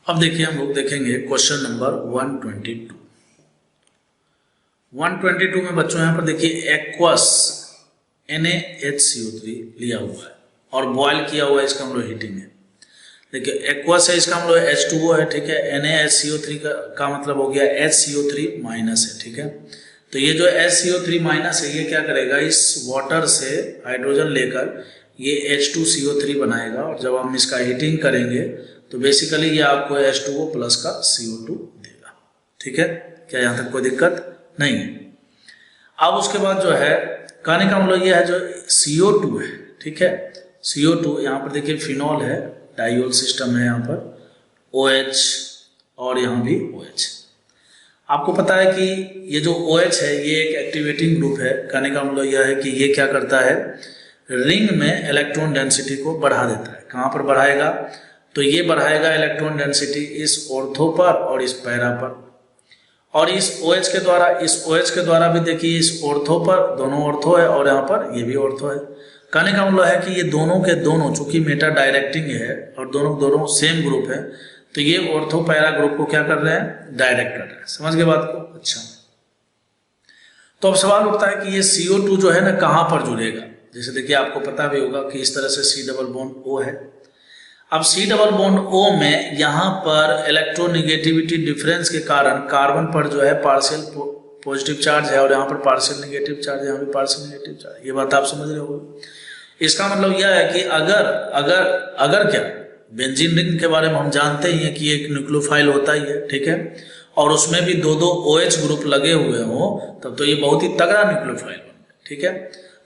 अब देखिए हम लोग देखेंगे क्वेश्चन नंबर 122। 122 में बच्चों यहाँ पर देखिए एक्वस NaHCO3 लिया हुआ है और बॉयल किया हुआ है, इसका हम लोग हीटिंग है। देखिए एक्वस है, इसका हम लोग H2O है, ठीक है। NaHCO3 का मतलब हो गया HCO3 माइनस है, ठीक है। तो ये जो HCO3 माइनस है ये क्या करेगा, इस वाटर से हाइड्रोजन लेकर ये H2CO3 बनाएगा और जब हम इसका हीटिंग करेंगे तो बेसिकली ये आपको H2O प्लस का CO2 देगा, ठीक है। क्या यहाँ तक कोई दिक्कत नहीं है। अब उसके बाद जो है कहने का मतलब ये है जो CO2 है, ठीक है। CO2 यहाँ पर देखिए फिनॉल है, डाइयोल सिस्टम है, यहाँ पर OH और यहाँ भी OH। आपको पता है कि ये जो OH है ये एक एक्टिवेटिंग ग्रुप है। कहने का मतलब यह है कि ये क्या करता है, रिंग में इलेक्ट्रॉन डेंसिटी को बढ़ा देता है। कहाँ पर बढ़ाएगा, तो ये बढ़ाएगा इलेक्ट्रॉन डेंसिटी इस ऑर्थो पर और इस पैरा पर, और इस OH के द्वारा भी देखिए इस ऑर्थो पर, दोनों ऑर्थो है और यहाँ पर ये भी ऑर्थो है। कहने का मतलब है कि ये दोनों के दोनों चूंकि मेटा डायरेक्टिंग है और दोनों सेम ग्रुप है, तो ये ऑर्थो पैरा ग्रुप को क्या कर रहे हैं, डायरेक्ट कर रहे हैं। समझ गए बात को। अच्छा, तो अब सवाल उठता है कि ये CO2 जो है ना कहाँ पर जुड़ेगा। जैसे देखिए आपको पता भी होगा कि इस तरह से C डबल बॉन्ड O है। अब C डबल बॉन्ड O में यहाँ पर इलेक्ट्रोनिगेटिविटी डिफरेंस के कारण कार्बन पर जो है पार्शियल पॉजिटिव चार्ज है और यहाँ पर पार्शियल नेगेटिव चार्ज है, यहाँ भी पार्शियल नेगेटिव चार्ज। ये बात आप समझ रहे हो। इसका मतलब यह है कि अगर क्या बेंजीन रिंग के बारे में हम जानते ही हैं कि एक न्यूक्लियोफाइल होता ही है, ठीक है, और उसमें भी दो OH ग्रुप लगे हुए हो तब तो ये बहुत ही तगड़ा न्यूक्लियोफाइल बन गया, ठीक है।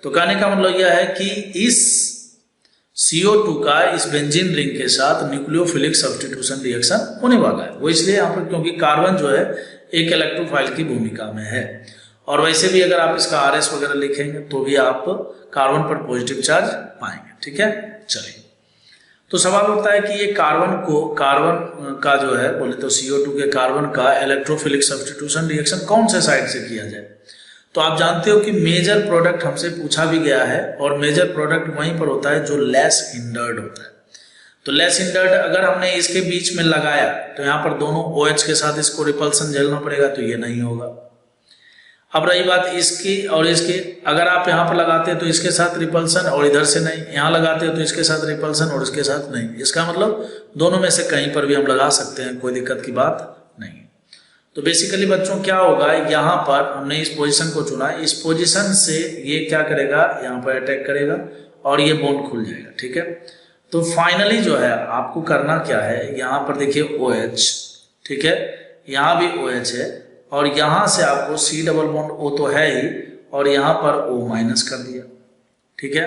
तो कहने का मतलब यह है कि इस CO2 का इस बेंजीन रिंग के साथ न्यूक्लियोफिलिक सब्स्टिट्यूशन रिएक्शन होने वाला है। वो इसलिए यहाँ पर क्योंकि कार्बन जो है एक इलेक्ट्रोफाइल की भूमिका में है, और वैसे भी अगर आप इसका RS वगैरह लिखेंगे तो भी आप कार्बन पर पॉजिटिव चार्ज पाएंगे, ठीक है। चलिए, तो सवाल होता है कि ये कार्बन का जो है बोले तो CO2 के कार्बन का इलेक्ट्रोफिलिक सब्स्टिट्यूशन रिएक्शन कौन से साइड से किया जाए। तो आप जानते हो कि मेजर प्रोडक्ट हमसे पूछा भी गया है और मेजर प्रोडक्ट वहीं पर होता है जो लेस हिंडर्ड होता है। तो लेस हिंडर्ड अगर हमने इसके बीच में लगाया तो यहाँ पर दोनों OH के साथ इसको रिपल्सन झेलना पड़ेगा, तो ये नहीं होगा। अब रही बात इसकी और इसकी, अगर आप यहाँ पर लगाते हैं तो इसके साथ रिपल्सन और इधर से नहीं, यहाँ लगाते हो तो इसके साथ रिपल्सन और इसके साथ नहीं। इसका मतलब दोनों में से कहीं पर भी हम लगा सकते हैं, कोई दिक्कत की बात नहीं। तो बेसिकली बच्चों क्या होगा, यहाँ पर हमने इस पोजीशन को चुना, इस पोजीशन से ये क्या करेगा, यहाँ पर अटैक करेगा और ये बॉन्ड खुल जाएगा, ठीक है। तो फाइनली जो है आपको करना क्या है, यहाँ पर देखिए OH, ठीक है, यहाँ भी OH है और यहाँ से आपको C डबल बॉन्ड O तो है ही और यहाँ पर O माइनस कर दिया, ठीक है।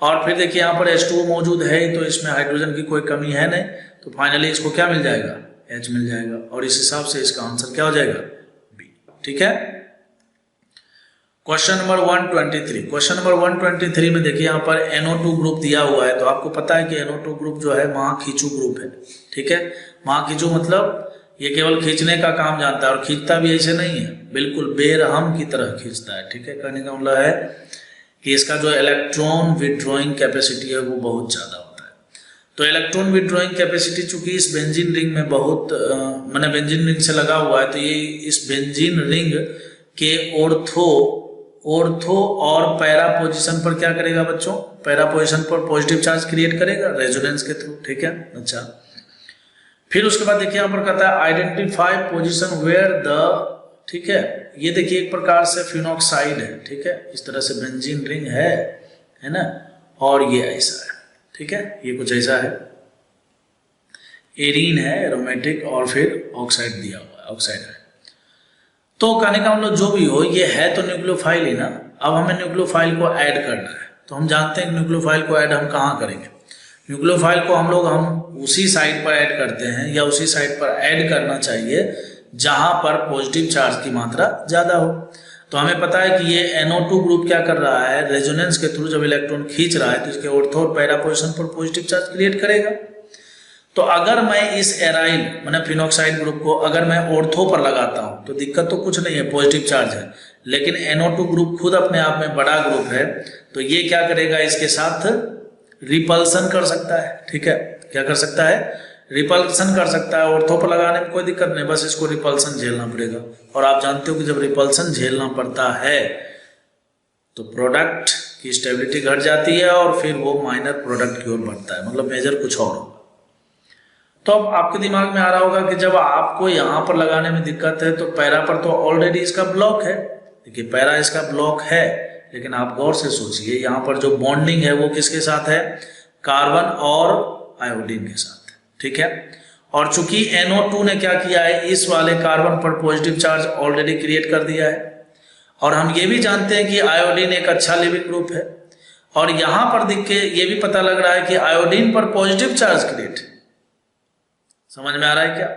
और फिर देखिए यहाँ पर H2O मौजूद है ही, तो इसमें हाइड्रोजन की कोई कमी है नहीं, तो फाइनली इसको क्या मिल जाएगा, H मिल जाएगा, और इस हिसाब से इसका आंसर क्या हो जाएगा, B, ठीक है। Question number 123। क्वेश्चन नंबर 123 में देखिए यहाँ पर NO2 ग्रुप दिया हुआ है। तो आपको पता है कि NO2 ग्रुप जो है महाखींचू ग्रुप है, ठीक है। महाखींचू मतलब ये केवल खींचने का काम जानता है और खींचता भी ऐसे नहीं है, बिल्कुल बेरहम की तरह खींचता है, ठीक है। कहने का मतलब है कि इसका जो इलेक्ट्रॉन विड्रॉइंग कैपेसिटी है वो बहुत ज्यादा होता है। तो इलेक्ट्रॉन विड्रॉइंग कैपेसिटी चूंकि इस बेंजीन रिंग में बहुत मैंने बेंजीन रिंग से लगा हुआ है, तो ये इस बेंजीन रिंग के ऑर्थो और पैरा पोजीशन पर क्या करेगा बच्चों, पैरा पोजीशन पर पॉजिटिव चार्ज क्रिएट करेगा रेजोनेंस के थ्रू, ठीक है। अच्छा, फिर उसके बाद देखिए यहाँ पर कहता है आइडेंटिफाई पोजीशन वेयर द, ठीक है। ये देखिए एक प्रकार से फिनॉक्साइड है, ठीक है। इस तरह से बेंजीन रिंग है ना, और ये ऐसा है, ठीक है। ये कुछ ऐसा है, एरीन है, एरोमेटिक और फिर ऑक्साइड दिया हुआ है, ऑक्साइड है। तो कहने का मतलब जो भी हो ये है तो न्यूक्लियोफाइल ही ना। अब हमें न्यूक्लियोफाइल को ऐड करना है, तो हम जानते हैं न्यूक्लियोफाइल को ऐड हम कहाँ करेंगे। न्यूक्लियोफाइल को हम उसी साइड पर ऐड करते हैं या उसी साइड पर ऐड करना चाहिए जहां पर पॉजिटिव चार्ज की मात्रा ज्यादा हो। तो हमें पता है कि ये NO2 ग्रुप क्या कर रहा है, रेजोनेंस के थ्रू जब इलेक्ट्रॉन खींच रहा है तो इसके ऑर्थो और पैरा पोजीशन पर पॉजिटिव चार्ज क्रिएट करेगा। तो अगर मैं इस एराइल मैंने फिनॉक्साइड ग्रुप को अगर मैं ऑर्थो पर लगाता हूं तो दिक्कत तो कुछ नहीं है, पॉजिटिव चार्ज है, लेकिन NO2 ग्रुप खुद अपने आप में बड़ा ग्रुप है, तो ये क्या करेगा, इसके साथ रिपल्सन कर सकता है, ठीक है। क्या कर सकता है, रिपल्सन कर सकता है, ऑर्थो पर लगाने में कोई दिक्कत नहीं, बस इसको रिपल्सन झेलना पड़ेगा। और आप जानते हो कि जब रिपल्सन झेलना पड़ता है तो प्रोडक्ट की स्टेबिलिटी घट जाती है और फिर वो माइनर प्रोडक्ट की ओर बढ़ता है, मतलब मेजर कुछ और होगा। तो अब आपके दिमाग में आ रहा होगा कि जब आपको यहाँ पर लगाने में दिक्कत है तो पैरा पर तो ऑलरेडी इसका ब्लॉक है। देखिए पैरा इसका ब्लॉक है, लेकिन आप गौर से सोचिए यहाँ पर जो बॉन्डिंग है वो किसके साथ है, कार्बन और आयोडीन के साथ, ठीक है। और चूंकि NO2 ने क्या किया है, इस वाले कार्बन पर पॉजिटिव चार्ज ऑलरेडी क्रिएट कर दिया है, और हम ये भी जानते हैं कि आयोडीन एक अच्छा लिविंग ग्रुप है, और यहां पर देख के ये भी पता लग रहा है कि आयोडीन पर पॉजिटिव चार्ज क्रिएट है। समझ में आ रहा है क्या?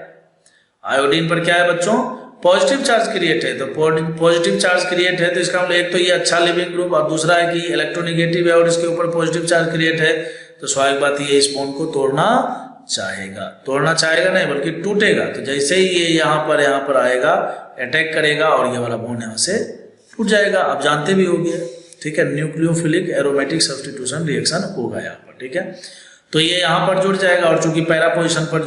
आयोडीन पर क्या है बच्चों, पॉजिटिव चार्ज क्रिएट है। तो पॉजिटिव चार्ज क्रिएट है तो इसका मतलब एक तो ये अच्छा लिविंग ग्रुप, और दूसरा है कि इलेक्ट्रोनेगेटिव है और इसके ऊपर पॉजिटिव चार्ज क्रिएट है, तो स्वाभाविक बात ये इस बॉन्ड को तोड़ना चाहेगा नहीं बल्कि टूटेगा। तो जैसे ही ये यहाँ पर आएगा, अटैक करेगा और ये वाला बॉन्ड यहाँ से टूट जाएगा। आप जानते भी होंगे, ठीक है, न्यूक्लियोफिलिक एरोमेटिक सब्स्टिट्यूशन रिएक्शन होगा यहाँ पर, ठीक है। तो ये यहाँ पर जुड़ जाएगा, और चूंकि पैरा पोजिशन पर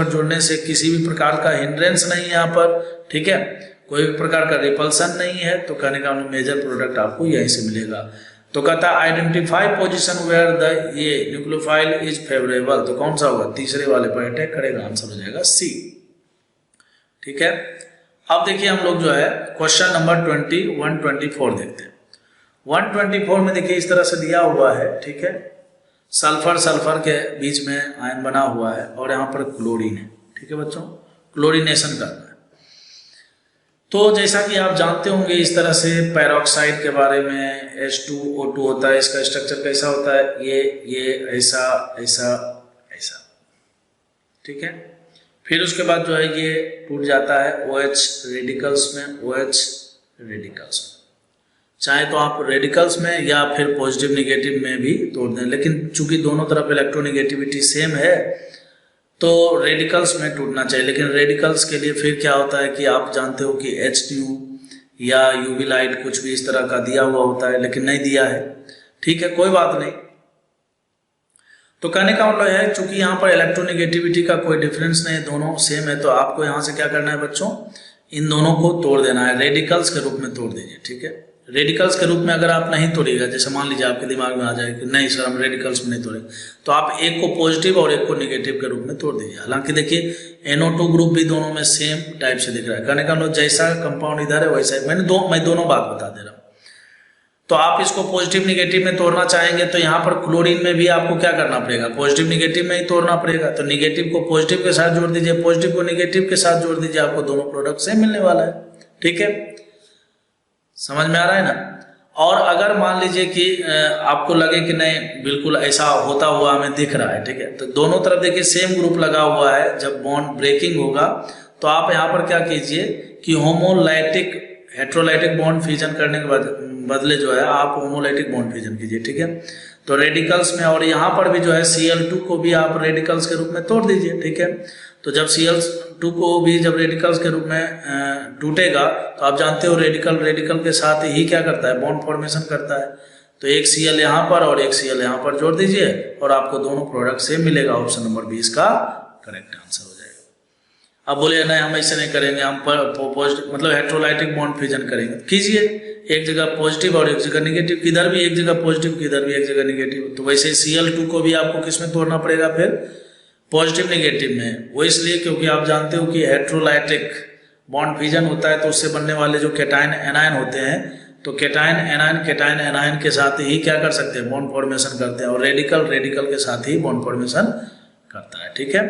जुड़ने से किसी भी प्रकार का हिंड्रेंस नहीं है यहाँ पर, ठीक है, कोई भी प्रकार का रिपल्सन नहीं है, तो कहने का मेजर प्रोडक्ट आपको यहीं से मिलेगा। तो कहता है आइडेंटिफाई पोजीशन वेयर द ये न्यूक्लियोफाइल इज फेवरेबल, तो कौन सा होगा, तीसरे वाले पर अटैक करेगा, आंसर हो जाएगा सी, ठीक है। अब देखिए हम लोग जो है क्वेश्चन नंबर 124 देखते हैं। 124 में देखिए इस तरह से दिया हुआ है, ठीक है, सल्फर के बीच में आयन बना हुआ है और यहाँ पर क्लोरीन है, ठीक है बच्चों, क्लोरीनेशन करना है। तो जैसा कि आप जानते होंगे इस तरह से पैरोक्साइड के बारे में, H2O2 होता है, इसका स्ट्रक्चर कैसा होता है, ये ऐसा, ठीक है। फिर उसके बाद जो है ये टूट जाता है OH रेडिकल्स में, चाहे तो आप रेडिकल्स में या फिर पॉजिटिव निगेटिव में भी तोड़ दें, लेकिन चूंकि दोनों तरफ इलेक्ट्रोनेगेटिविटी सेम है तो रेडिकल्स में टूटना चाहिए। लेकिन रेडिकल्स के लिए फिर क्या होता है कि आप जानते हो कि H2 या UV लाइट कुछ भी इस तरह का दिया हुआ होता है, लेकिन नहीं दिया है, ठीक है, कोई बात नहीं। तो कहने का मतलब है चूंकि यहाँ पर इलेक्ट्रोनेगेटिविटी का कोई डिफरेंस नहीं है, दोनों सेम है, तो आपको यहाँ से क्या करना है बच्चों, इन दोनों को तोड़ देना है, रेडिकल्स के रूप में तोड़ दीजिए, ठीक है। रेडिकल्स के रूप में अगर आप नहीं तोड़िएगा, जैसे मान लीजिए आपके दिमाग में आ जाए कि नहीं सर हम रेडिकल्स में नहीं तोड़े, तो आप एक को पॉजिटिव और एक को नेगेटिव के रूप में तोड़ दीजिए। हालांकि देखिए NO2 ग्रुप भी दोनों में सेम टाइप से दिख रहा है, कहने का मतलब जैसा कंपाउंड इधर है वैसा है। मैं दोनों बात बता दे रहा हूँ। तो आप इसको पॉजिटिव निगेटिव में तोड़ना चाहेंगे तो यहाँ पर क्लोरीन में भी आपको क्या करना पड़ेगा, पॉजिटिव निगेटिव में ही तोड़ना पड़ेगा। तो निगेटिव को पॉजिटिव के साथ जोड़ दीजिए, पॉजिटिव को निगेटिव के साथ जोड़ दीजिए, आपको दोनों प्रोडक्ट सेम मिलने वाला है, ठीक है, समझ में आ रहा है ना। और अगर मान लीजिए कि आपको लगे कि नहीं बिल्कुल ऐसा होता हुआ हमें दिख रहा है, ठीक है, तो दोनों तरफ देखिए सेम ग्रुप लगा हुआ है, जब बॉन्ड ब्रेकिंग होगा तो आप यहाँ पर क्या कीजिए कि होमोलाइटिक हेट्रोलाइटिक बॉन्ड फ्यूजन करने के बदले जो है आप होमोलाइटिक बॉन्ड फ्यूजन कीजिए, ठीक है। तो रेडिकल्स में और यहाँ पर भी जो है Cl2 को भी आप रेडिकल्स के रूप में तोड़ दीजिए, ठीक है। तो जब Cl2 को भी जब रेडिकल्स के रूप में टूटेगा तो आप जानते हो रेडिकल के साथ ही क्या करता है, बॉन्ड फॉर्मेशन करता है। तो एक Cl यहाँ पर और एक Cl यहाँ पर जोड़ दीजिए और आपको दोनों प्रोडक्ट सेम मिलेगा। ऑप्शन नंबर 20 का करेक्ट आंसर हो जाएगा। अब बोले नहीं हम ऐसे नहीं करेंगे, हम पॉजिटिव मतलब हेट्रोलाइटिक बॉन्ड फ्यूजन करेंगे, कीजिए, एक जगह पॉजिटिव और एक जगह निगेटिव, किधर भी एक जगह पॉजिटिव किधर भी एक जगह निगेटिव। तो वैसे Cl2 को भी आपको किस में तोड़ना पड़ेगा, फिर पॉजिटिव निगेटिव में। वो इसलिए क्योंकि आप जानते हो कि हेट्रोलाइटिक बॉन्ड फ्यूजन होता है तो उससे बनने वाले जो कैटायन एनायन होते हैं, तो कैटायन एनायन के साथ ही क्या कर सकते हैं, बॉन्ड फॉर्मेशन करते हैं, और रेडिकल के साथ ही बॉन्ड फॉर्मेशन करता है, ठीक है।